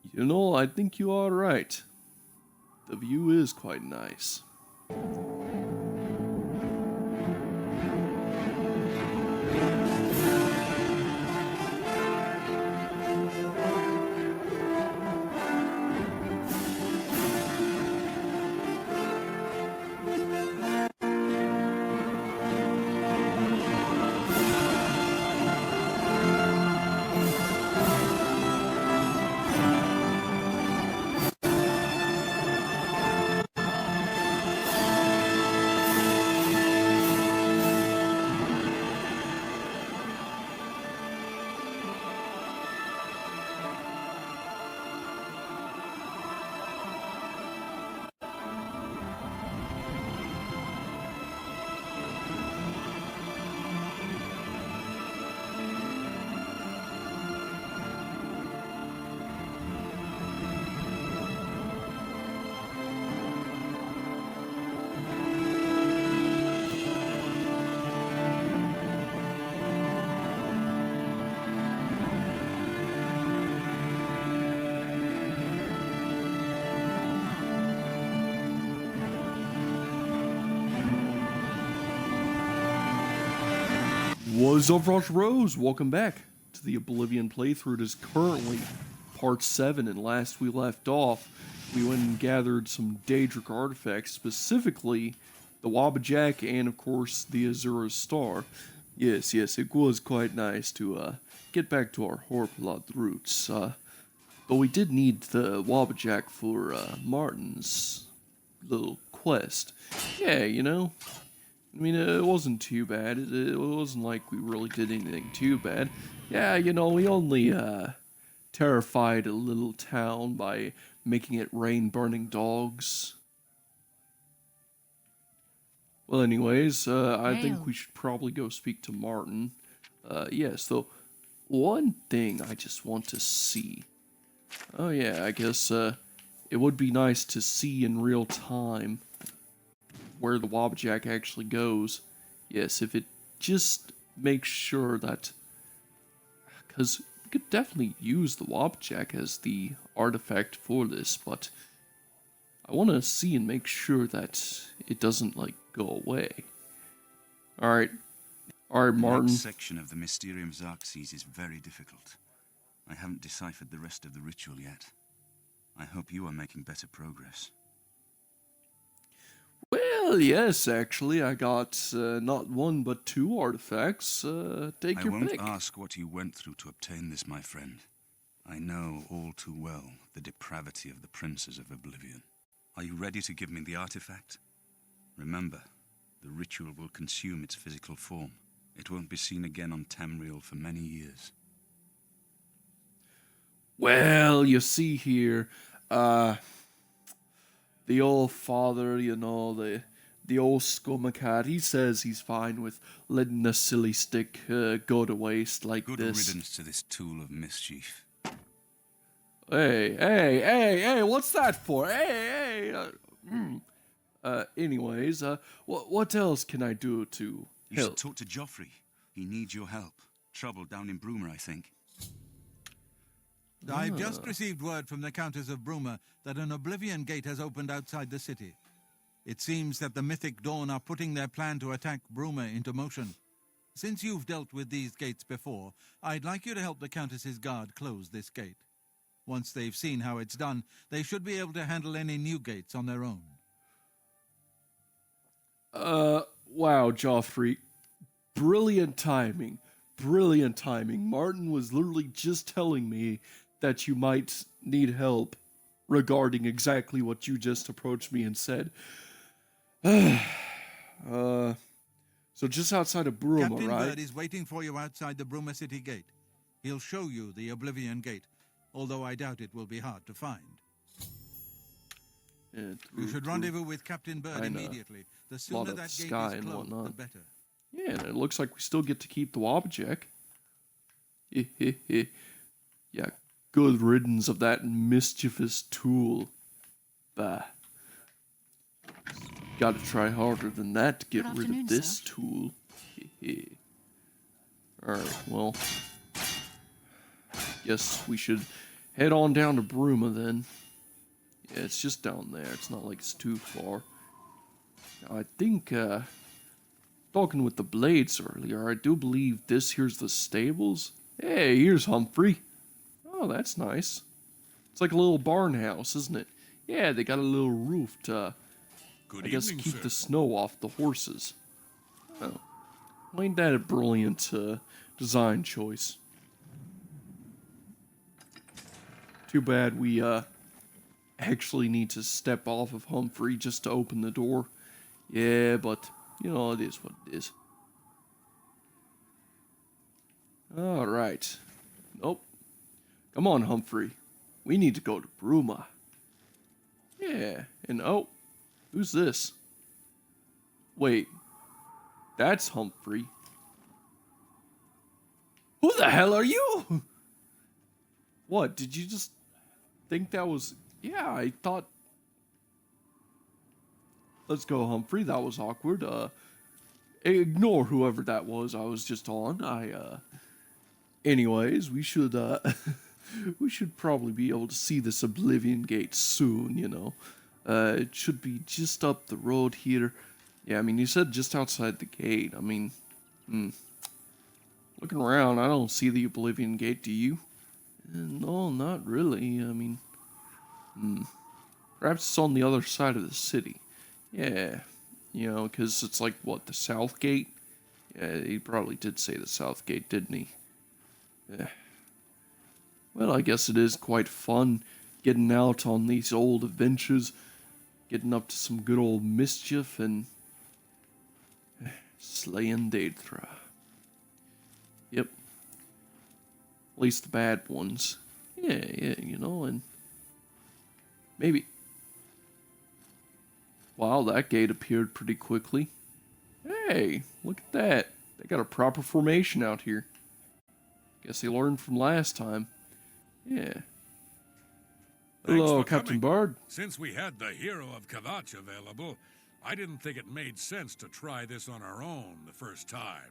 You know, I think you are right. The view is quite nice. What's up, Rose? Welcome back to the Oblivion playthrough. It is currently part 7, and last we left off, we went and gathered some daedric artifacts, specifically the Wabbajack and, of course, the Azura's Star. Yes, it was quite nice to get back to our Horpalot roots. But we did need the Wabbajack for Martin's little quest. Yeah, you know. I mean, it wasn't too bad. It wasn't like we really did anything too bad. Yeah, you know, we only terrified a little town by making it rain burning dogs. Well, anyways, I think we should probably go speak to Martin. Yes, though, one thing I just want to see. Oh yeah, I guess it would be nice to see in real time where the Wabbajack actually goes. Yes, if it just makes sure that... Because we could definitely use the Wabbajack as the artifact for this, but I want to see and make sure that it doesn't, like, go away. Alright, Martin. The next section of the Mysterium Xerxes is very difficult. I haven't deciphered the rest of the ritual yet. I hope you are making better progress. Well, yes, actually, I got not one but 2 artifacts. Take your pick. I won't ask what you went through to obtain this, my friend. I know all too well the depravity of the princes of Oblivion. Are you ready to give me the artifact? Remember, the ritual will consume its physical form. It won't be seen again on Tamriel for many years. Well, you see here, the old father, you know, the old scummacat, he says he's fine with letting the silly stick go to waste like Good this. riddance to this tool of mischief. Hey, what's that for? Anyways, what else can I do to You help? should talk to Joffrey. He needs your help. Trouble down in Bruma, I think. I've just received word from the Countess of Bruma that an Oblivion gate has opened outside the city. It seems that the Mythic Dawn are putting their plan to attack Bruma into motion. Since you've dealt with these gates before, I'd like you to help the Countess's guard close this gate. Once they've seen how it's done, they should be able to handle any new gates on their own. Wow, Joffrey. Brilliant timing. Martin was literally just telling me that you might need help regarding exactly what you just approached me and said. So just outside of Bruma, Captain right? Bird is waiting for you outside the Bruma City gate. He'll show you the Oblivion gate, although I doubt it will be hard to find. Yeah, You should rendezvous with Captain Bird immediately. The sooner that gate is closed, the better. Yeah, and it looks like we still get to keep the Wabbajack. Yeah, good riddance of that mischievous tool. Bah. Gotta try harder than that to get rid of this tool. Alright, well. Guess we should head on down to Bruma then. Yeah, it's just down there. It's not like it's too far. Now, I think, talking with the Blades earlier, I do believe this here's the stables. Hey, here's Humphrey. Oh, that's nice. It's like a little barn house, isn't it? Yeah, they got a little roof to, Good I guess, evening, keep sir. the snow off the horses. Oh, ain't that a brilliant design choice? Too bad we actually need to step off of Humphrey just to open the door. Yeah, but, you know, it is what it is. Alright. Nope. Come on, Humphrey. We need to go to Bruma. Yeah, and oh, who's this? Wait, that's Humphrey. Who the hell are you? What, did you just think that was... Yeah, I thought... Let's go, Humphrey. That was awkward. Ignore whoever that was I was just on. Anyways, we should, we should probably be able to see this Oblivion gate soon, you know. It should be just up the road here. Yeah, I mean, you said just outside the gate. I mean, looking around, I don't see the Oblivion gate, do you? No, not really. I mean, perhaps it's on the other side of the city. Yeah, you know, because it's like, what, the South Gate? Yeah, he probably did say the South Gate, didn't he? Yeah. Well, I guess it is quite fun getting out on these old adventures, getting up to some good old mischief, and slaying daedra. Yep. At least the bad ones. Yeah, you know, and maybe... Wow, that gate appeared pretty quickly. Hey, look at that. They got a proper formation out here. Guess they learned from last time. Yeah. Hello, for Captain coming. Bard. Since we had the hero of Kvatch available, I didn't think it made sense to try this on our own the first time.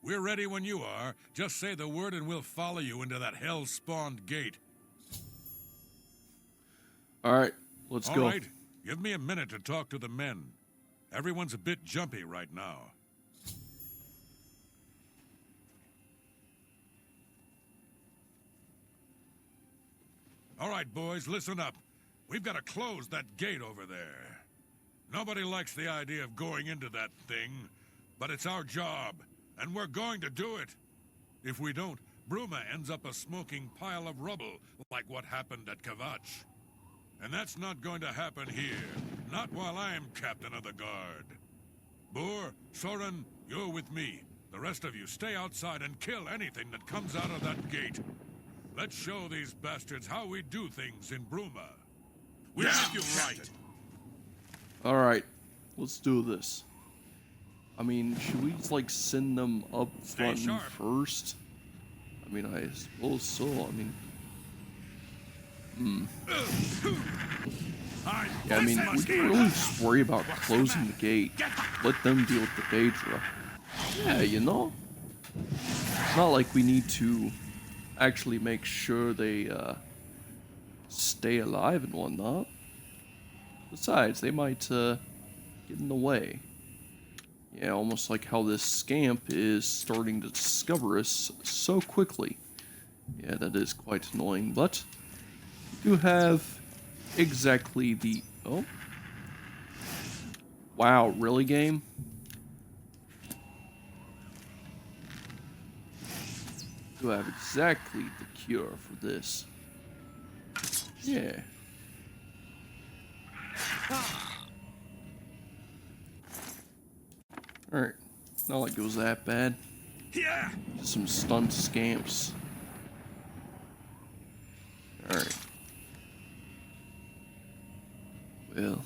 We're ready when you are. Just say the word and we'll follow you into that hell-spawned gate. Alright, let's go. All right, give me a minute to talk to the men. Everyone's a bit jumpy right now. All right, boys, listen up. We've got to close that gate over there. Nobody likes the idea of going into that thing, but it's our job, and we're going to do it. If we don't, Bruma ends up a smoking pile of rubble, like what happened at Kvatch. And that's not going to happen here, not while I'm captain of the guard. Boor, Soren, you're with me. The rest of you stay outside and kill anything that comes out of that gate. Let's show these bastards how we do things in Bruma. We'll give you right. Alright, let's do this. I mean, should we just, like, send them up front sharp. first? I mean, I suppose so. I mean... Yeah, I mean, we can really just worry about closing the gate. Let them deal with the daedra. Yeah, you know? It's not like we need to actually make sure they, stay alive and whatnot. Besides, they might, get in the way. Yeah, almost like how this scamp is starting to discover us so quickly. Yeah, that is quite annoying, but... you have exactly the... Oh. Wow, really, game? You have exactly the cure for this. Yeah. Alright. Not like it was that bad. Yeah. Just some stunned scamps. Alright. Well,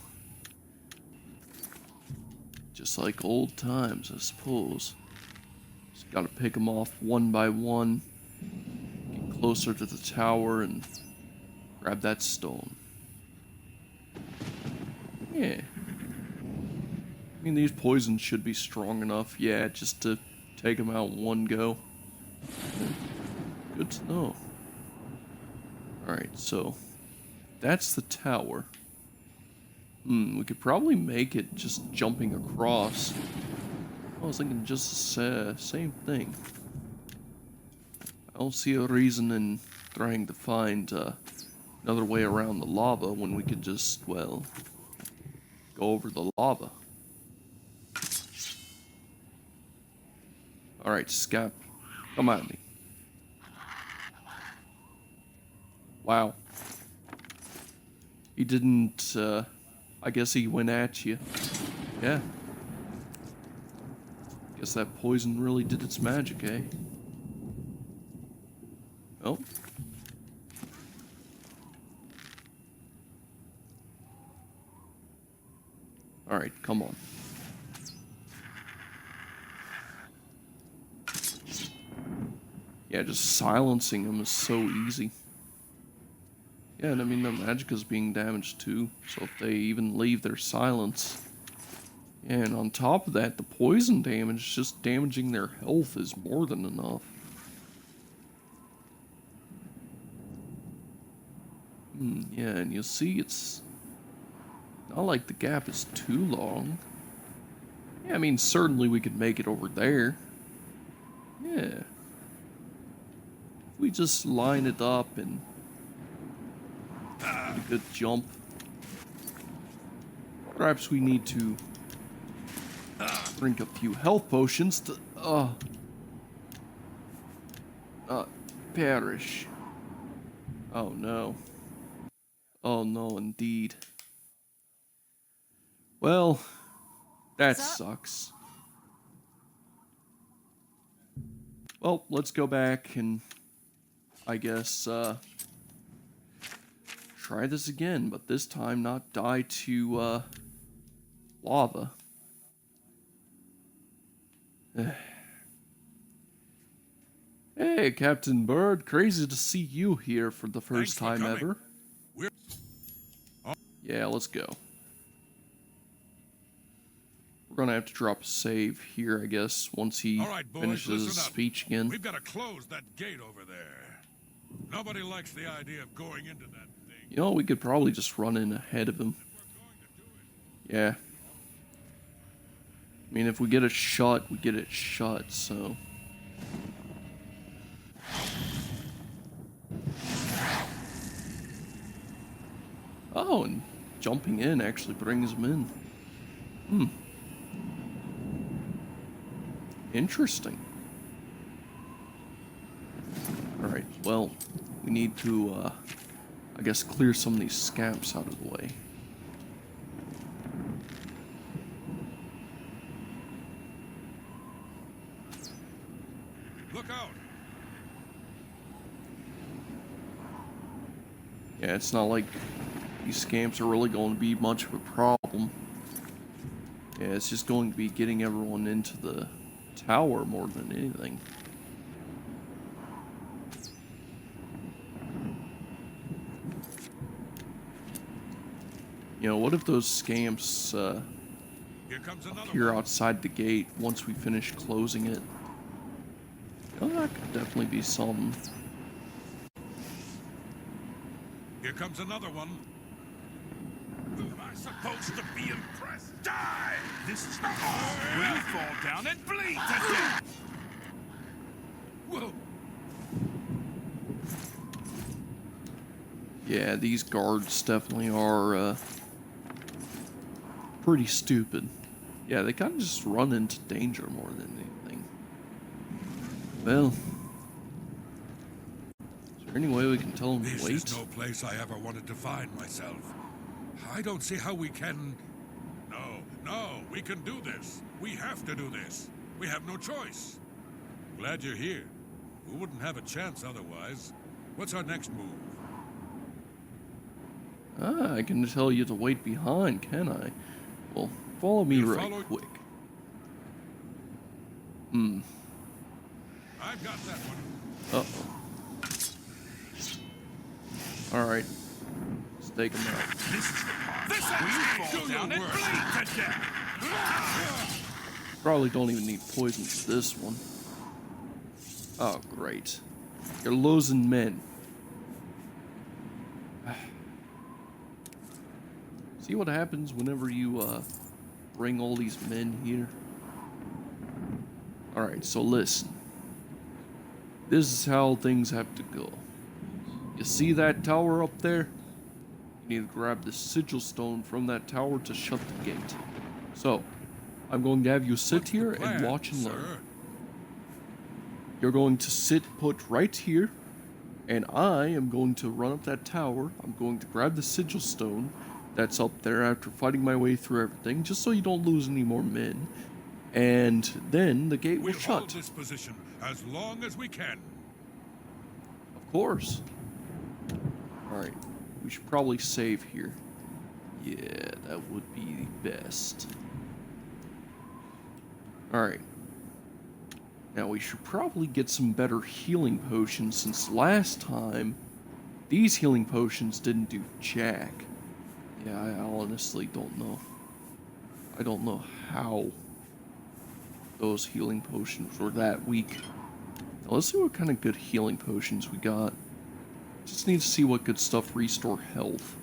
just like old times, I suppose. Just gotta pick them off one by one, get closer to the tower, and grab that stone. Yeah. I mean, these poisons should be strong enough, yeah, just to take them out in one go. Good to know. Alright, so that's the tower. We could probably make it just jumping across. I was thinking just the same thing. I don't see a reason in trying to find another way around the lava when we could just, well, go over the lava. Alright, Scap, come at me. Wow. He didn't, I guess he went at you. Yeah. Guess that poison really did its magic, eh? Oh. Alright, come on. Yeah, just silencing him is so easy. Yeah, and I mean, their magic is being damaged too, so if they even leave their silence. Yeah, and on top of that, the poison damage, just damaging their health is more than enough. Yeah, and you'll see it's not like the gap is too long. Yeah, I mean, certainly we could make it over there. Yeah. We just line it up and a good jump. Perhaps we need to drink a few health potions to perish. Oh no. Oh no, indeed. Well, that sucks. Well, let's go back and I guess try this again, but this time not die to lava. Hey, Captain Bird, crazy to see you here for the first time ever. Yeah, let's go. We're gonna have to drop a save here, I guess, once he finishes his speech again. We've got to close that gate over there. Nobody likes the idea of going into that thing. You know, we could probably just run in ahead of him. Yeah. I mean, if we get it shut, we get it shut, so... Oh, and jumping in actually brings him in. Interesting. Alright, well, we need to, I guess, clear some of these scamps out of the way. Look out! Yeah, it's not like these scamps are really going to be much of a problem. Yeah, it's just going to be getting everyone into the tower more than anything. You know, what if those scamps appear outside the gate once we finish closing it? You know, that could definitely be something. Here comes another one. Who am I supposed to be impressed? Die! This is the part where you fall down and bleed to death! Whoa! Yeah, these guards definitely are, pretty stupid. Yeah, they kind of just run into danger more than anything. Well... Is there any way we can tell them to wait? This is no place I ever wanted to find myself. I don't see how we can... No, we can do this. We have to do this. We have no choice. Glad you're here. We wouldn't have a chance otherwise. What's our next move? I can tell you to wait behind, can I? Well, follow me quick. I've got that one. Uh-oh. Alright. Let's take him out. This is the part where you fall down and bleed to death. Probably don't even need poison for this one. Oh, great. You're losing men. See what happens whenever you bring all these men here? Alright, so listen. This is how things have to go. You see that tower up there? You need to grab the sigil stone from that tower to shut the gate. So, I'm going to have you sit What's the here plan, and watch and sir? learn. You're going to sit put right here, and I am going to run up that tower. I'm going to grab the sigil stone that's up there after fighting my way through everything, just so you don't lose any more men. And then the gate will We'll hold shut. this position as long as we can. Of course. Alright, we should probably save here. Yeah, that would be best. Alright. Now we should probably get some better healing potions, since last time these healing potions didn't do jack. Yeah, I honestly don't know. I don't know how those healing potions were that weak. Now let's see what kind of good healing potions we got. Just need to see what good stuff restore health.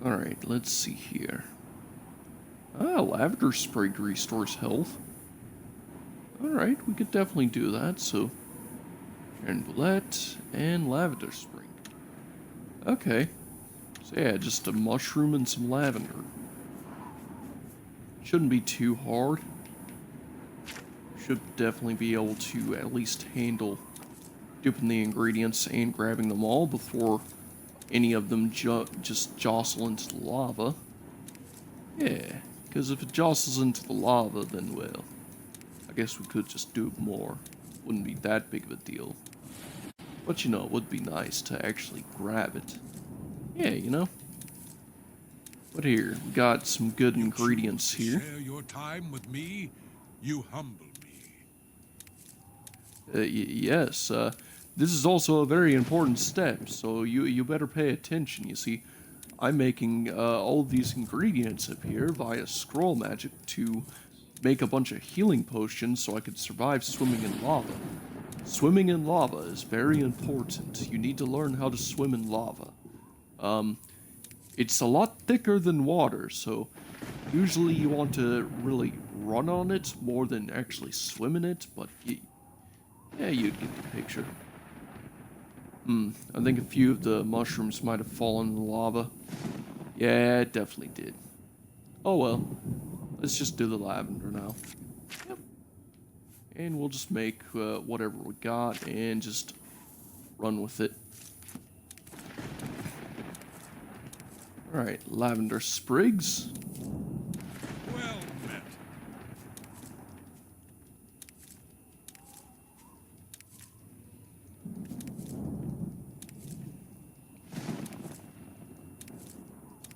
Alright, let's see here. Lavender Sprig restores health. Alright, we could definitely do that, so... Bullet and Lavender Sprig. Okay. So yeah, just a mushroom and some lavender. Shouldn't be too hard. Should definitely be able to at least handle duping the ingredients and grabbing them all before any of them just jostle into the lava. Yeah, because if it jostles into the lava, then, well, I guess we could just do it more. Wouldn't be that big of a deal. But, you know, it would be nice to actually grab it. Yeah, you know. But here, we got some good ingredients here. Share your time with me, you humble me. Yes, this is also a very important step, so you better pay attention. You see, I'm making all these ingredients up here via scroll magic to make a bunch of healing potions so I could survive swimming in lava. Swimming in lava is very important. You need to learn how to swim in lava. It's a lot thicker than water, so usually you want to really run on it more than actually swim in it, but yeah, you'd get the picture. I think a few of the mushrooms might have fallen in the lava. Yeah, it definitely did. Oh well. Let's just do the lavender now. Yep. And we'll just make whatever we got and just run with it. Alright, lavender sprigs. Well met.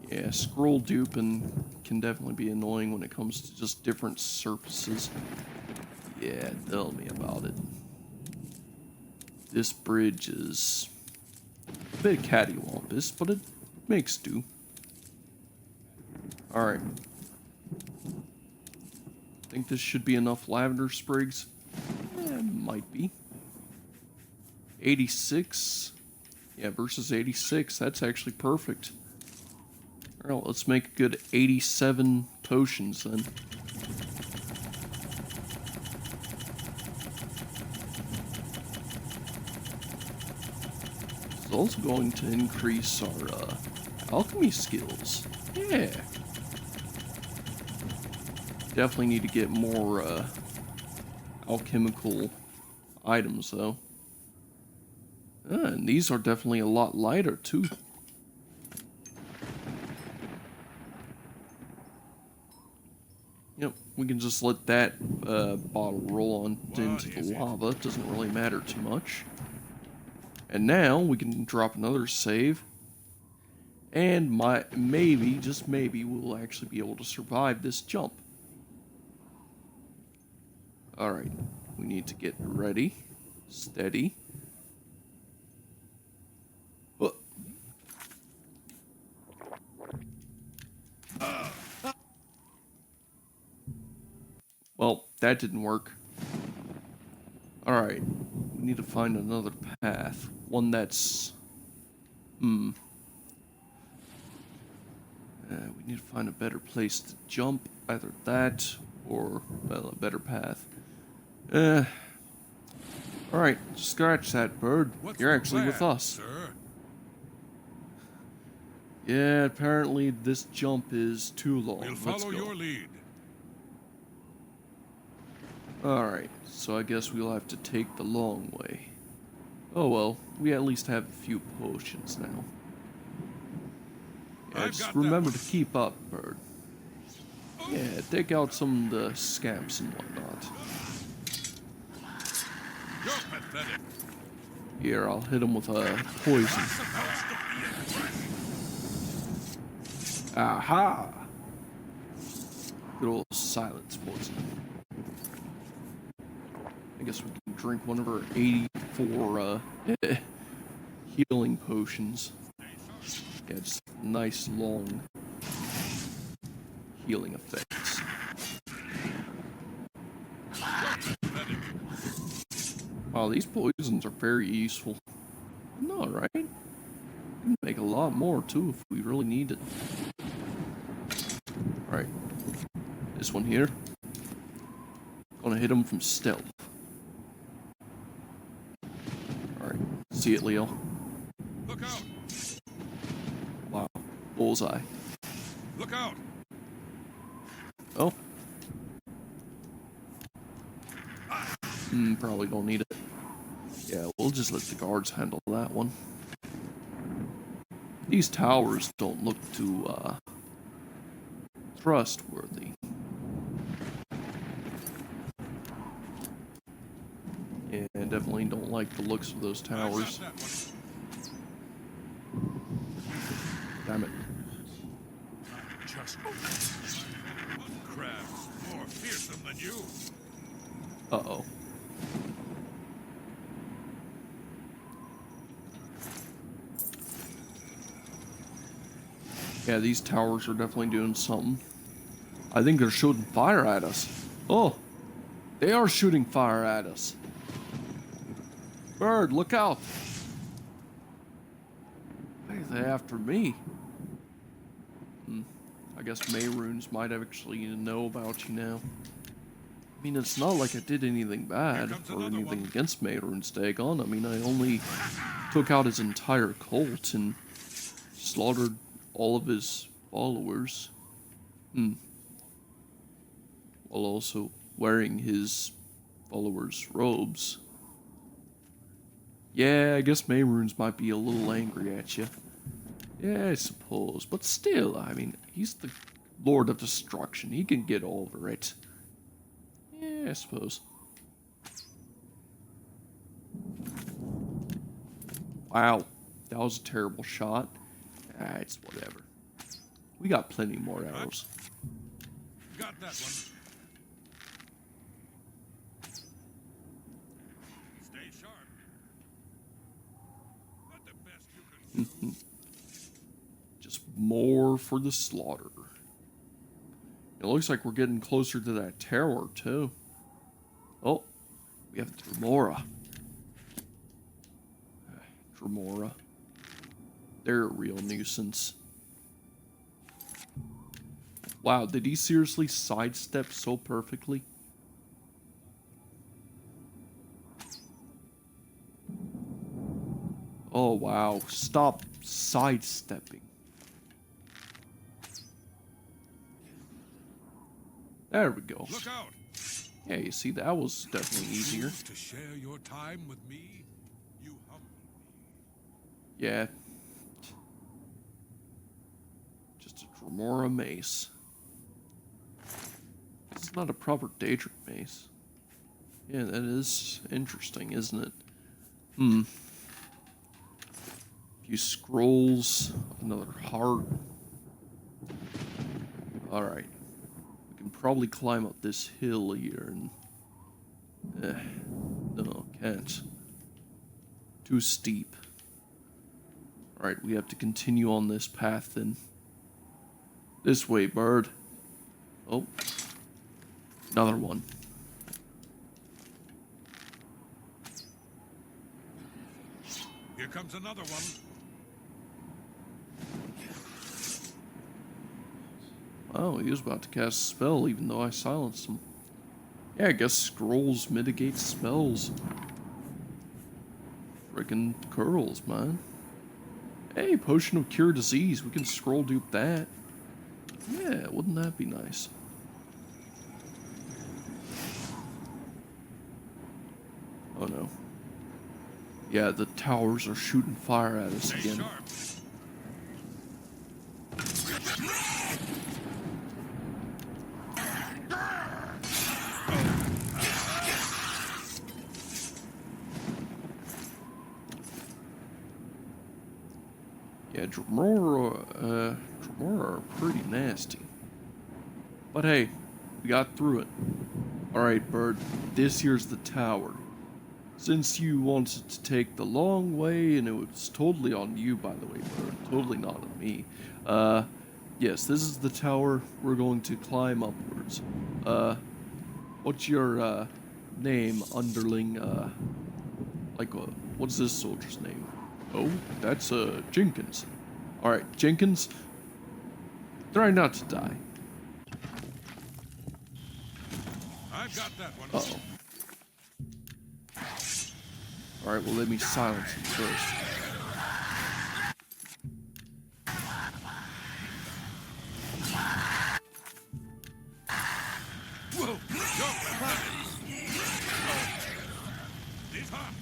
Yeah, scroll duping can definitely be annoying when it comes to just different surfaces. Yeah, tell me about it. This bridge is a bit cattywampus, but it makes do. Alright. Think this should be enough lavender sprigs? Might be. 86. Yeah, versus 86. That's actually perfect. Alright, let's make a good 87 potions then. It's also going to increase our alchemy skills. Yeah. Definitely need to get more alchemical items though. And these are definitely a lot lighter too. Yep, we can just let that bottle roll on into the lava. It doesn't really matter too much. And now we can drop another save. And maybe, just maybe, we'll actually be able to survive this jump. Alright, we need to get ready. Steady. Oh. Well, that didn't work. Alright, we need to find another path. One that's We need to find a better place to jump. Either that or, well, a better path. Alright, scratch that, bird. What's You're the actually with plan, us. sir? Yeah, apparently this jump is too long. We'll Let's follow go. your lead. Alright, so I guess we'll have to take the long way. Oh well, we at least have a few potions now. Yeah, I've just got that remember one. to keep up, bird. Yeah, take out some of the scamps and whatnot. You're pathetic. Here, I'll hit him with a poison. Aha! Good old silence poison. I guess we can drink one of our 84 healing potions. Yeah, just nice long healing effects. Wow, these poisons are very useful. No, right? We can make a lot more too if we really need it. Alright. This one here. Gonna hit him from stealth. Alright. See it, Leo. Look out! Wow. Bullseye. Look out! Oh. Probably don't need it. Yeah, we'll just let the guards handle that one. These towers don't look too, trustworthy. Yeah, definitely don't like the looks of those towers. I've got that one. Damn it. Just one crab's more fearsome than you. Uh-oh. Yeah, these towers are definitely doing something. I think they're shooting fire at us. Oh, they are shooting fire at us. Bird, look out. Why are they after me? I guess Mayrunes might actually know about you now. I mean, it's not like I did anything bad or anything against Mayrunes, daggone. I mean, I only took out his entire cult and slaughtered all of his followers. While also wearing his followers' robes. Yeah, I guess Mayrunes might be a little angry at you. Yeah, I suppose. But still, I mean, he's the Lord of Destruction. He can get over it. Yeah, I suppose. Wow, that was a terrible shot. It's whatever. We got plenty more arrows. Got that one. Stay sharp. Not the best you can do. Just more for the slaughter. It looks like we're getting closer to that tower, too. Oh, we have Dremora. Dremora. They're a real nuisance. Wow, did he seriously sidestep so perfectly? Oh, wow. Stop sidestepping. There we go. Look out! Yeah, you see, that was definitely easier. To share your time with me, you humble me. Yeah. Just a Dremora mace. It's not a proper daedric mace. Yeah, that is interesting, isn't it? A few scrolls, another heart. Alright. We can probably climb up this hill here and... no, can't. Too steep. Alright, we have to continue on this path then. This way, bird. Oh. Another one. Here comes another one. Oh, he was about to cast a spell even though I silenced him. Yeah, I guess scrolls mitigate spells. Frickin' curls, man. Hey, potion of cure disease. We can scroll dupe that. Yeah, wouldn't that be nice? Oh no. Yeah, the towers are shooting fire at us Stay again. sharp. Yeah, Dremora are pretty nasty. But hey, we got through it. Alright, Bird, this here's the tower. Since you wanted to take the long way, and it was totally on you, by the way, Bird, totally not on me. Yes, this is the tower. We're going to climb upwards. What's your, name, underling, what's this soldier's name? Oh, that's, Jenkins. Alright, Jenkins, try not to die. I've got that one. Uh-oh. Alright, well, let me silence him first. Whoa! He's hot.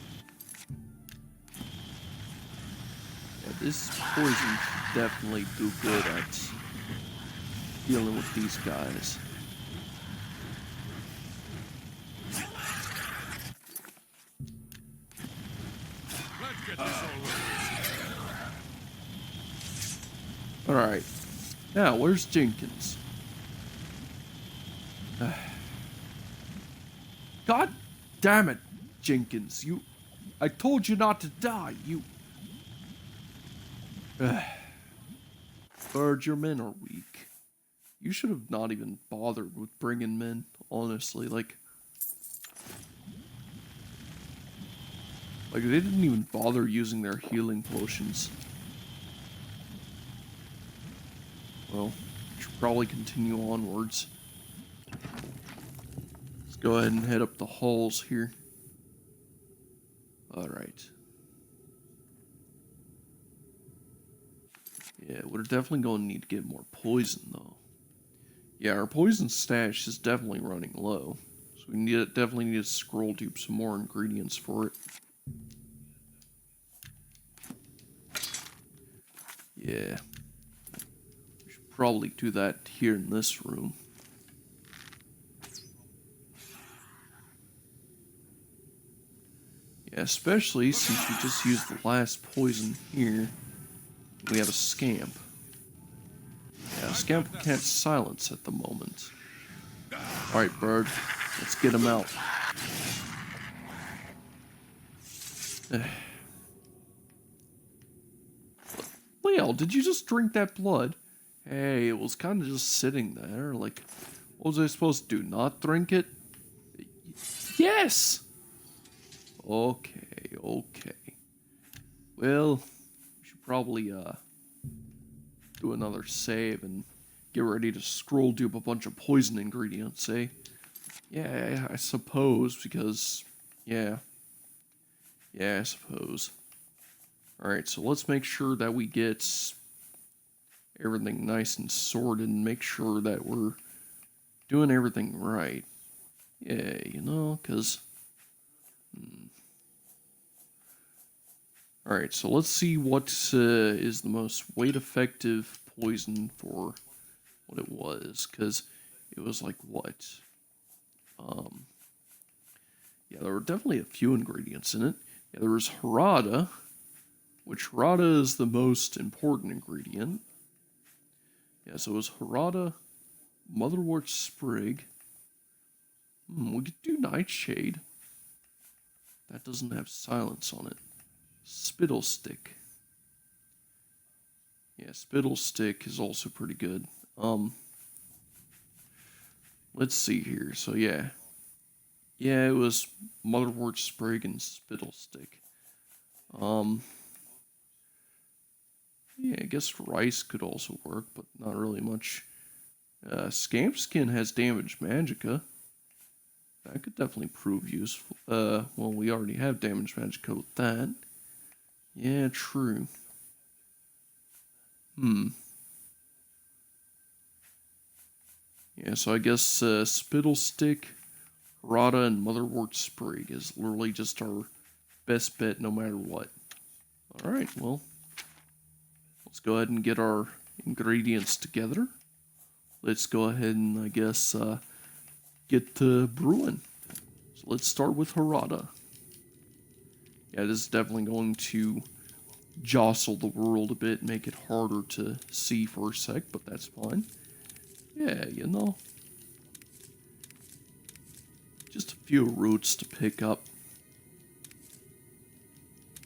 Yeah, this poison should definitely do good at dealing with these guys. Let's get this over. Alright. Now, where's Jenkins? God damn it, Jenkins. I told you not to die. Bird, your men are weak. You should have not even bothered with bringing men, honestly. Like, they didn't even bother using their healing potions. Well, should probably continue onwards. Let's go ahead and head up the halls here. Alright. Yeah, we're definitely going to need to get more poison, though. Yeah, our poison stash is definitely running low. So we definitely need to scroll dupe some more ingredients for it. Yeah. We should probably do that here in this room. Yeah, especially since we just used the last poison here. We have a scamp. Yeah, a scamp can't silence at the moment. Alright, Bird. Let's get him out. Leo, did you just drink that blood? Hey, it was kind of just sitting there. Like, what was I supposed to do? Not drink it? Yes! Okay, okay. Well, we should probably, do another save and get ready to scroll dupe a bunch of poison ingredients, eh? Yeah, I suppose, because, yeah. Yeah, I suppose. Alright, so let's make sure that we get everything nice and sorted and make sure that we're doing everything right. Yeah, you know, because... Alright, so let's see what is the most weight-effective poison for what it was, because it was like, what? Yeah, there were definitely a few ingredients in it. Yeah, there was Harada, which Harada is the most important ingredient. Yeah, so it was Harada, Motherwort Sprig. We could do Nightshade. That doesn't have silence on it. Spittle Stick. Yeah, Spittle Stick is also pretty good. Let's see here. So yeah. Yeah, it was Motherwort Sprig and Spittle Stick. Yeah, I guess rice could also work, but not really much Scamp Skin has damage magicka. That could definitely prove useful. Well, we already have damage magicka with that. Yeah, true. Yeah, so I guess Spittlestick, Rada, and Motherwort Sprig is literally just our best bet no matter what. Alright, well, let's go ahead and get our ingredients together. Let's go ahead and, I guess, get to brewing. So let's start with Harada. Yeah, this is definitely going to jostle the world a bit, make it harder to see for a sec, but that's fine. Yeah, you know. Just a few roots to pick up.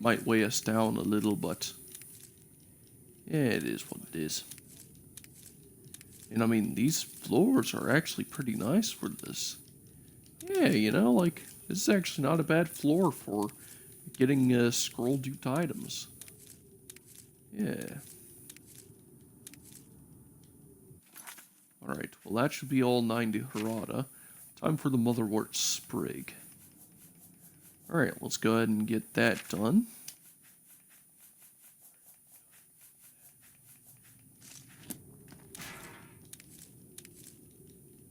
Might weigh us down a little, but yeah, it is what it is. And I mean, these floors are actually pretty nice for this. Yeah, you know, like, this is actually not a bad floor for getting scroll-duped items. Yeah. Alright, well that should be all 90 Harada. Time for the Motherwort Sprig. Alright, let's go ahead and get that done.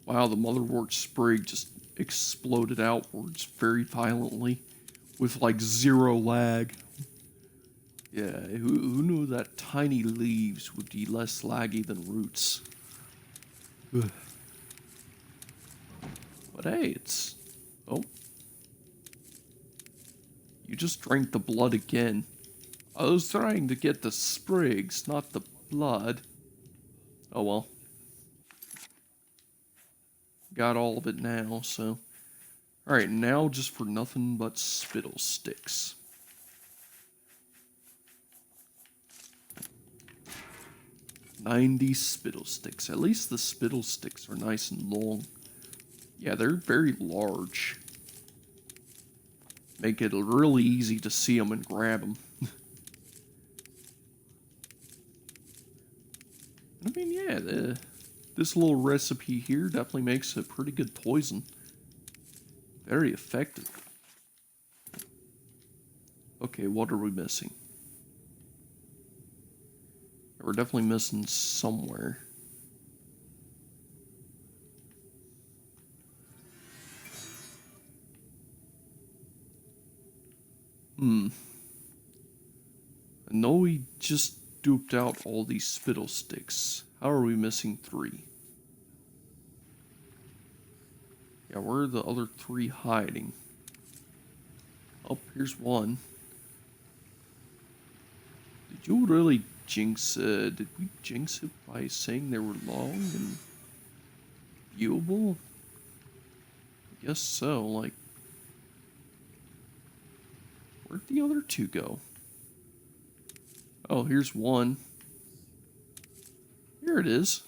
Wow, the Motherwort Sprig just exploded outwards very violently with like 0 lag. Yeah, who knew that tiny leaves would be less laggy than roots? Ugh. But hey, it's... Oh. You just drank the blood again. I was trying to get the sprigs, not the blood. Oh well. Got all of it now, so... Alright, now just for nothing but spittle sticks. "90 spittle sticks." At least the spittle sticks are nice and long. Yeah, they're very large. Make it really easy to see them and grab them. I mean, yeah, this little recipe here definitely makes a pretty good poison. Very effective. Okay, what are we missing? We're definitely missing somewhere. I know we just duped out all these spittle sticks. How are we missing 3? Yeah, where are the other 3 hiding? Oh, here's one. Did you really jinx, did we jinx it by saying they were long and viewable? I guess so, like... Where'd the other 2 go? Oh, here's one. Here it is.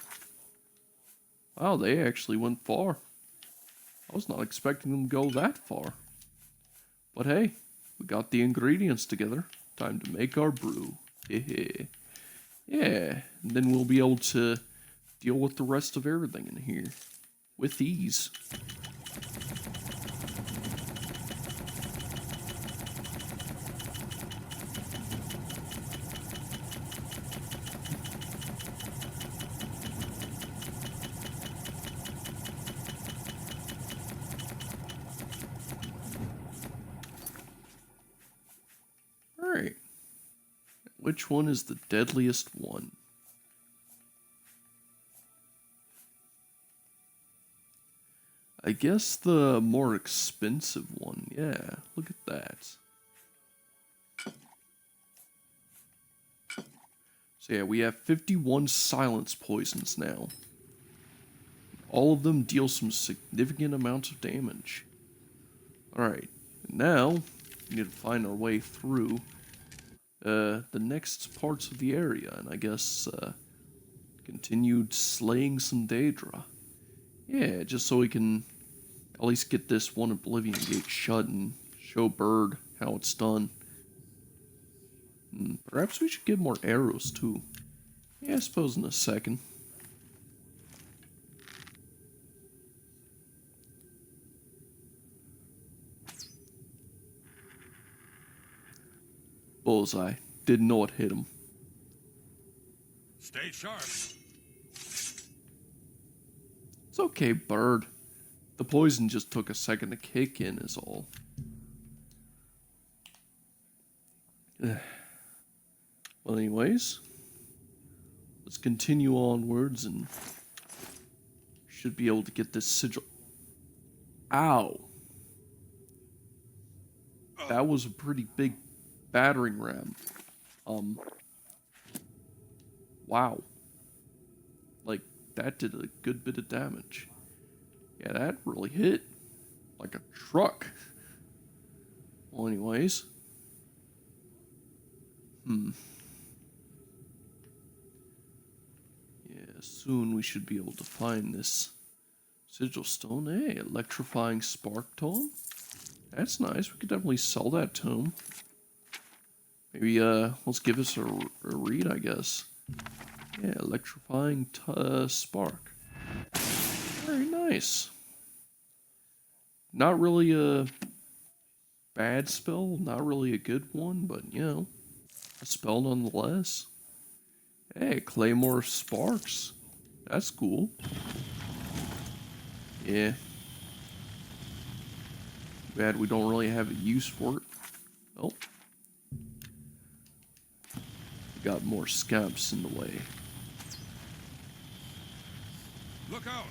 Wow, they actually went far. I was not expecting them to go that far. But hey, we got the ingredients together. Time to make our brew. Hehe. Yeah, and then we'll be able to deal with the rest of everything in here. With ease. Alright. Which one is the deadliest one? I guess the more expensive one. Yeah, look at that. So yeah, we have 51 silence poisons now. All of them deal some significant amounts of damage. Alright, now we need to find our way through the next parts of the area, and I guess continued slaying some daedra. Yeah, just so we can at least get this one Oblivion gate shut and show Bird how it's done. Perhaps we should get more arrows too. Yeah, I suppose in a second. Bullseye. Didn't know it hit him. Stay sharp. It's okay, bird. The poison just took a second to kick in is all. Well, anyways, let's continue onwards and should be able to get this sigil. Ow. That was a pretty big battering ram. Wow. Like, that did a good bit of damage. Yeah, that really hit. Like a truck. Well, anyways. Yeah, soon we should be able to find this sigil stone. Hey, electrifying spark tome. That's nice. We could definitely sell that tome. Maybe, let's give us a read, I guess. Yeah, electrifying spark. Very nice. Not really a bad spell, not really a good one, but, you know, a spell nonetheless. Hey, Claymore Sparks. That's cool. Yeah. Bad we don't really have a use for it. Oh. We got more scamps in the way. Look out!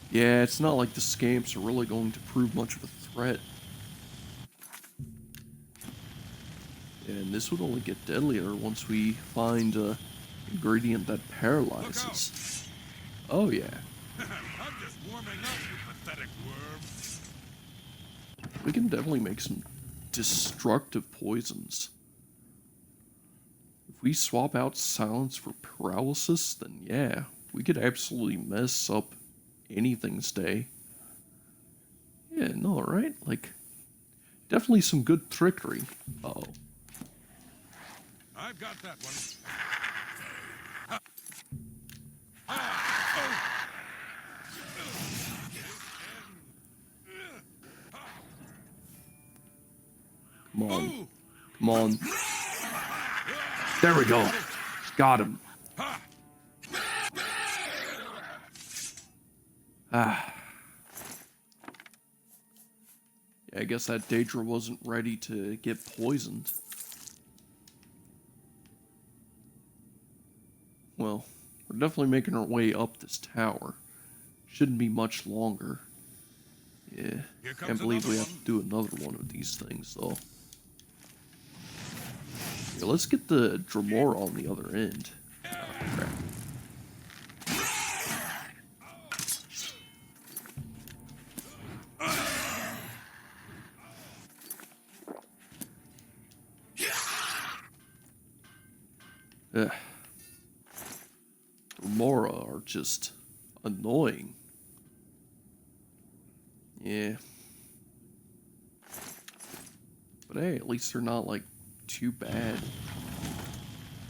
Yeah, it's not like the scamps are really going to prove much of a threat. And this would only get deadlier once we find an ingredient that paralyzes. Oh yeah. I'm just warming up, you pathetic worm. We can definitely make some destructive poisons. If we swap out silence for paralysis, then yeah, we could absolutely mess up anything's day. Yeah, no, right? Like, definitely some good trickery. Uh-oh. I've got that one. Come on. Come on. There we go. Got him. Ah. Yeah, I guess that daedra wasn't ready to get poisoned. Well, we're definitely making our way up this tower. Shouldn't be much longer. Yeah, can't believe we have to do another one of these things, though. Yeah, let's get the Dremora on the other end. Oh, crap. Ugh. Dremora are just annoying. Yeah. But hey, at least they're not, like, too bad.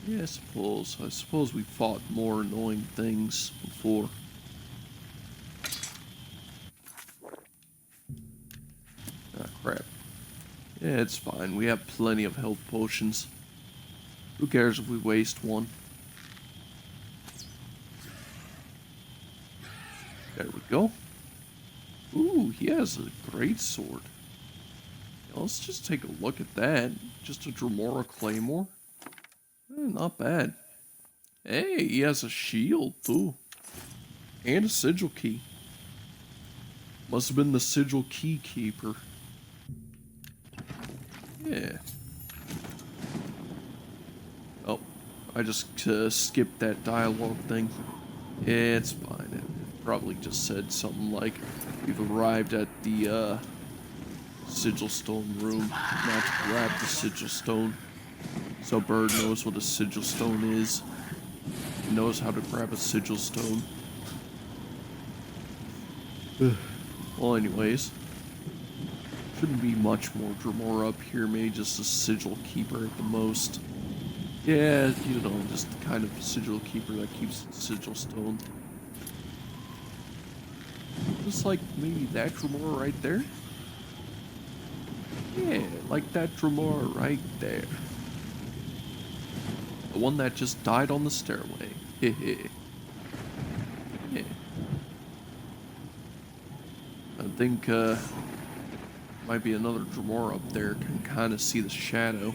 Yeah, I suppose we fought more annoying things before. Ah, crap. Yeah, it's fine. We have plenty of health potions. Who cares if we waste one? There we go. Ooh, he has a great sword. Yeah, let's just take a look at that. Just a Dremora Claymore. Not bad. Hey, he has a shield too. And a sigil key. Must have been the sigil key keeper. Yeah. Oh, I just skipped that dialogue thing. Yeah, it's fine. It probably just said something like, we've arrived at the sigil stone room. Now to grab the sigil stone. So Bird knows what a sigil stone is. He knows how to grab a sigil stone. Well, anyways. Shouldn't be much more Dremora up here. Maybe just a sigil keeper at the most. Yeah, you know, just kind of sigil keeper that keeps the sigil stone. Just like maybe that Drumora right there? Yeah, like that Drumora right there. The one that just died on the stairway. Hehe. Yeah. I think, might be another Drumora up there. Can kind of see the shadow.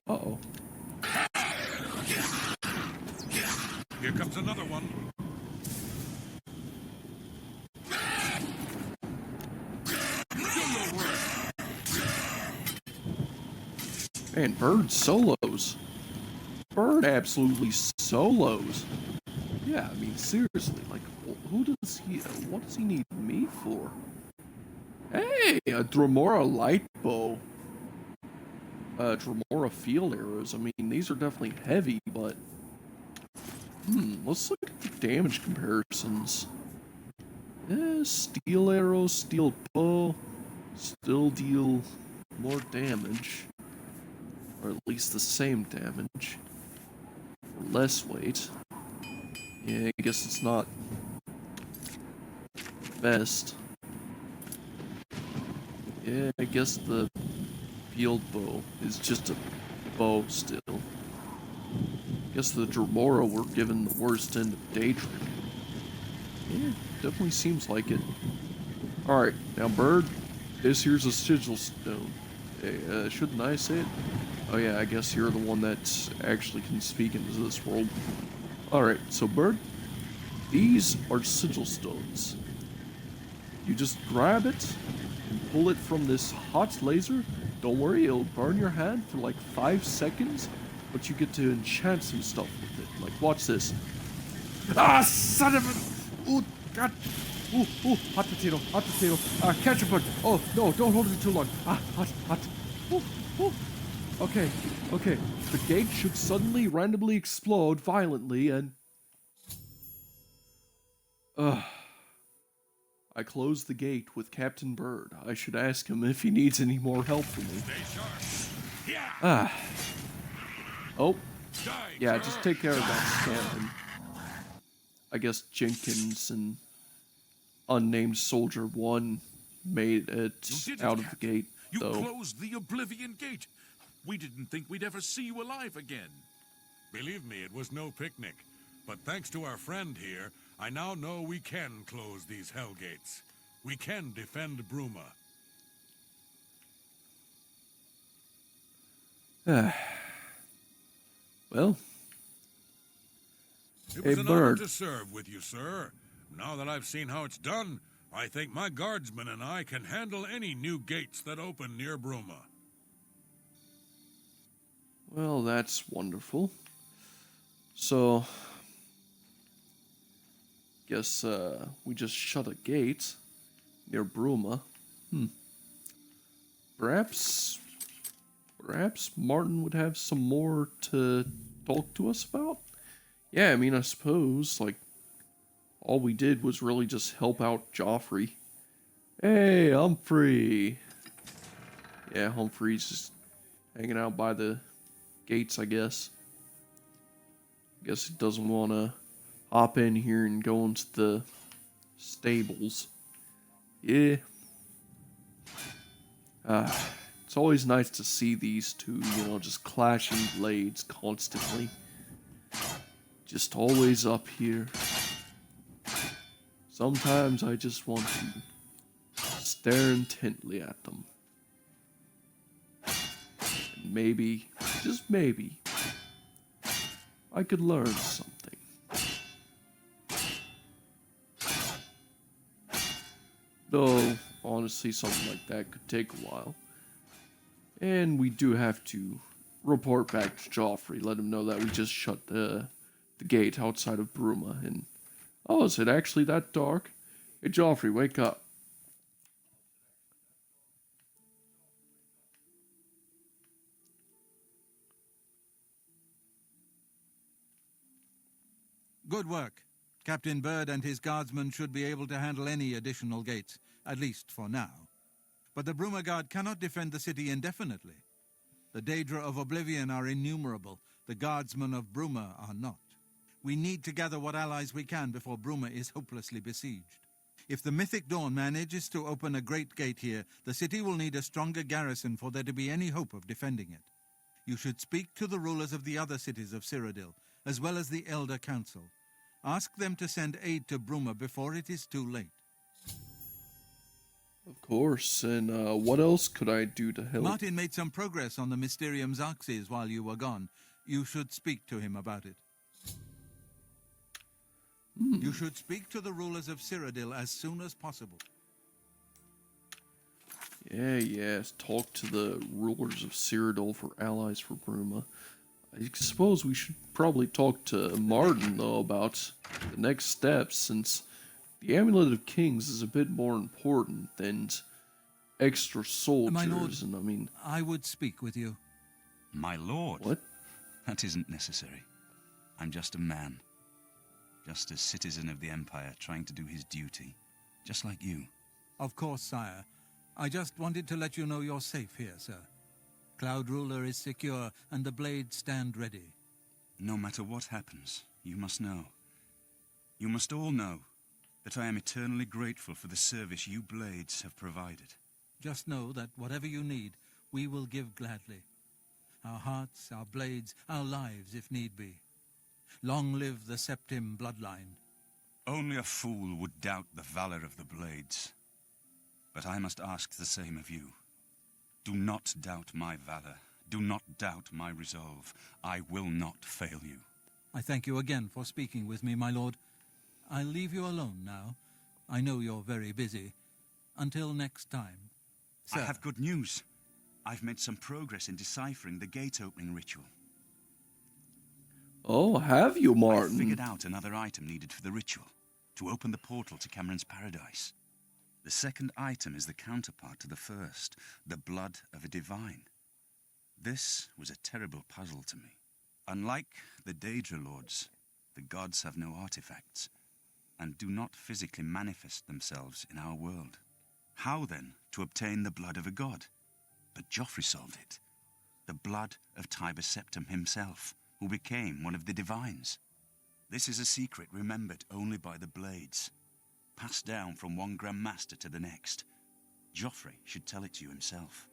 Uh-oh. Here comes another one. Man, Bird solos. Bird absolutely solos. Yeah, I mean, seriously, like, who does he, what does he need me for? Hey, a Drumora light bow. Drumora field arrows. I mean, these are definitely heavy, but... let's look at the damage comparisons. Steel arrows, steel bow, still deal more damage. Or at least the same damage. Or less weight. Yeah, I guess it's not best. Yeah, I guess the field bow is just a bow still. Guess the Drumora were given the worst end of daedric. Yeah, definitely seems like it. Alright, now Bird, this here's a sigil stone. Hey, shouldn't I say it? Oh yeah, I guess you're the one that actually can speak into this world. Alright, so Bird, these are sigil stones. You just grab it and pull it from this hot laser. Don't worry, it'll burn your hand for like 5 seconds, but you get to enchant some stuff with it. Like, watch this. Ah, son of a... Ooh, God. Ooh, hot potato, hot potato. Catch a bird. Oh, no, don't hold it too long. Hot. Ooh. Okay. The gate should suddenly randomly explode violently and... I closed the gate with Captain Bird. I should ask him if he needs any more help from me. Stay sharp. Yeah. Oh. Yeah, just take care of that cannon. I guess Jenkins and Unnamed Soldier 1 made it out of the gate, though. You closed the Oblivion gate. We didn't think we'd ever see you alive again. Believe me, it was no picnic. But thanks to our friend here, I now know we can close these hell gates. We can defend Bruma. Well. It was Hey, an honor Bird. to serve with you, sir. Now that I've seen how it's done, I think my guardsmen and I can handle any new gates that open near Bruma. Well, that's wonderful. So, guess we just shut a gate near Bruma. Perhaps Martin would have some more to talk to us about? Yeah, I mean, I suppose, like, all we did was really just help out Joffrey. Hey, Humphrey! Yeah, Humphrey's just hanging out by the gates, I guess. Guess he doesn't want to hop in here and go into the stables. Yeah. It's always nice to see these two, just clashing blades constantly. Just always up here. Sometimes I just want to stare intently at them. And maybe, just maybe, I could learn something. Though, honestly, something like that could take a while. And we do have to report back to Joffrey, let him know that we just shut the gate outside of Bruma. And, oh, is it actually that dark? Hey, Joffrey, wake up. Good work. Captain Bird and his guardsmen should be able to handle any additional gates, at least for now. But the Bruma Guard cannot defend the city indefinitely. The Daedra of Oblivion are innumerable. The guardsmen of Bruma are not. We need to gather what allies we can before Bruma is hopelessly besieged. If the Mythic Dawn manages to open a great gate here, the city will need a stronger garrison for there to be any hope of defending it. You should speak to the rulers of the other cities of Cyrodiil, as well as the Elder Council. Ask them to send aid to Bruma before it is too late. Of course. And what else could I do to help? Martin made some progress on the Mysterium Xarxes while you were gone. You should speak to him about it. You should speak to the rulers of Cyrodiil as soon as possible. Yes. Talk to the rulers of Cyrodiil for allies for Bruma. I suppose we should probably talk to Martin, though, about the next steps, since the Amulet of Kings is a bit more important than extra soldiers, My lord, and I mean... I would speak with you. My lord? What? That isn't necessary. I'm just a man. Just a citizen of the Empire trying to do his duty. Just like you. Of course, sire. I just wanted to let you know you're safe here, sir. Cloud Ruler is secure, and the blades stand ready. No matter what happens, you must know. You must all know that I am eternally grateful for the service you blades have provided. Just know that whatever you need, we will give gladly. Our hearts, our blades, our lives, if need be. Long live the Septim bloodline. Only a fool would doubt the valor of the blades. But I must ask the same of you. Do not doubt my valor. Do not doubt my resolve. I will not fail you. I thank you again for speaking with me, my lord. I'll leave you alone now. I know you're very busy. Until next time. I Sir. have good news. I've made some progress in deciphering the gate-opening ritual. Oh, have you, I Martin? figured out another item needed for the ritual, to open the portal to Cameron's paradise. The second item is the counterpart to the first, the blood of a divine. This was a terrible puzzle to me. Unlike the Daedra Lords, the gods have no artifacts, and do not physically manifest themselves in our world. How, then, to obtain the blood of a god? But Joffrey solved it. The blood of Tiber Septim himself, who became one of the divines. This is a secret remembered only by the blades, passed down from one Grand Master to the next. Joffrey should tell it to you himself.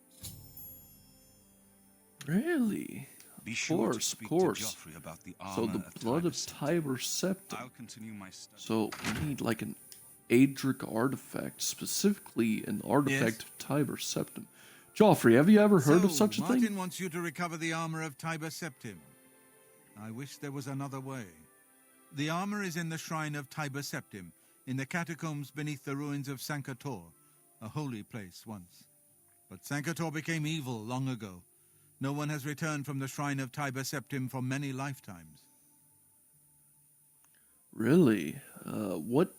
Really? Be sure to speak to Joffrey about the armor So the of blood of Tiber Tiber Septim. I'll continue my study. So we need like an daedric artifact, specifically an artifact Yes? of Tiber Septim. Joffrey, have you ever heard of such a Martin thing? wants you to recover the armor of Tiber Septim. I wish there was another way. The armor is in the shrine of Tiber Septim, in the catacombs beneath the ruins of Sankator, a holy place once. But Sankator became evil long ago. No one has returned from the shrine of Tiber Septim for many lifetimes. Really? What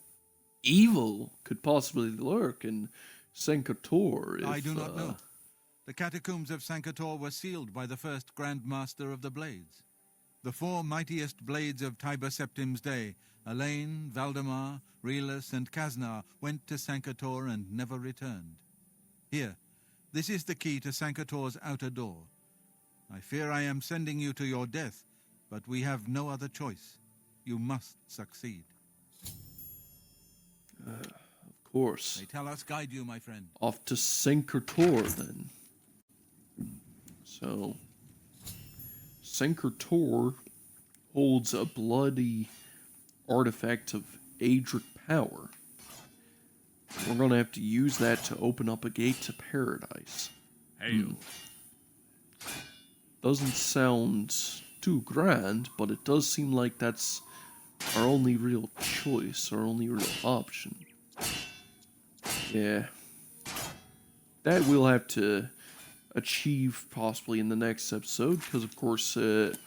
evil could possibly lurk in Sankator? I do not know. The catacombs of Sankator were sealed by the first Grand Master of the Blades. The four mightiest blades of Tiber Septim's day, Elaine, Valdemar, Liel'roz, and Kaznar, went to Sankator and never returned. Here, this is the key to Sankator's outer door. I fear I am sending you to your death, but we have no other choice. You must succeed. Of course. May Talos guide you, my friend. Off to Sankator, then. So, Sankator holds a bloody artifact of daedric power. We're going to have to use that to open up a gate to paradise. Hail. Doesn't sound too grand, but it does seem like that's our only real choice, our only real option. Yeah. That we'll have to achieve possibly in the next episode, because of course it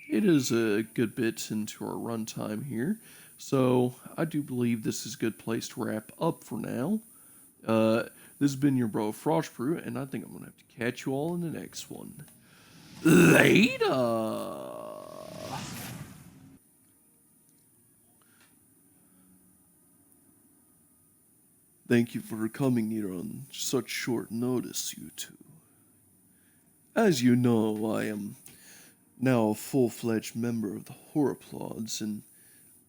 is a good bit into our runtime here. So I do believe this is a good place to wrap up for now. This has been your bro Frostbrew, and I think I'm going to have to catch you all in the next one. Later! Thank you for coming here on such short notice, you two. As you know, I am now a full-fledged member of the Horrorplods, and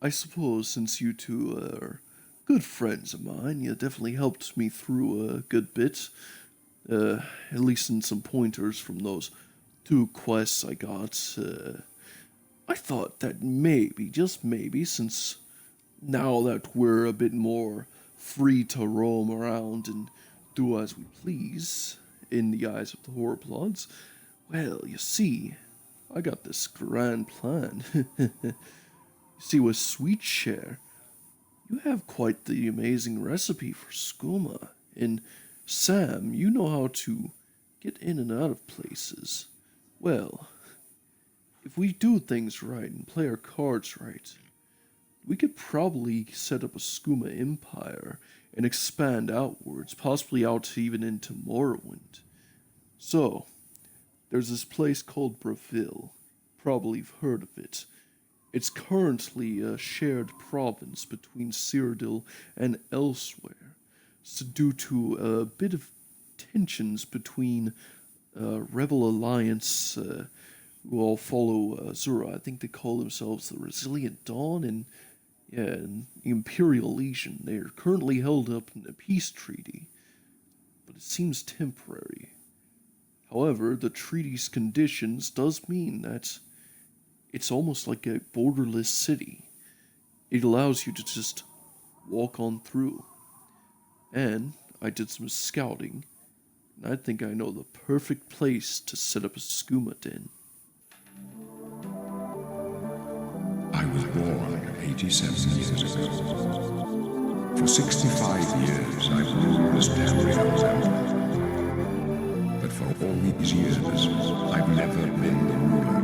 I suppose since you two are good friends of mine, you definitely helped me through a good bit. At least in some pointers from those 2 quests I got. I thought that maybe, just maybe, since now that we're a bit more free to roam around and do as we please in the eyes of the Horrorplods, well, you see, I got this grand plan. You see, with Sweet Share, you have quite the amazing recipe for skooma, and Sam, you know how to get in and out of places. Well, if we do things right and play our cards right, we could probably set up a skooma empire and expand outwards, possibly out even into Morrowind. So, there's this place called Breville. Probably you've heard of it. It's currently a shared province between Cyrodiil and elsewhere. So due to a bit of tensions between Rebel Alliance, who all follow Zura. I think they call themselves the Resilient Dawn, and and the Imperial Legion. They are currently held up in a peace treaty, but it seems temporary. However, the treaty's conditions does mean that it's almost like a borderless city. It allows you to just walk on through. And I did some scouting, and I think I know the perfect place to set up a skooma den. I was born 87 years ago. For 65 years I've ruled as daedric. But for all these years, I've never been the ruler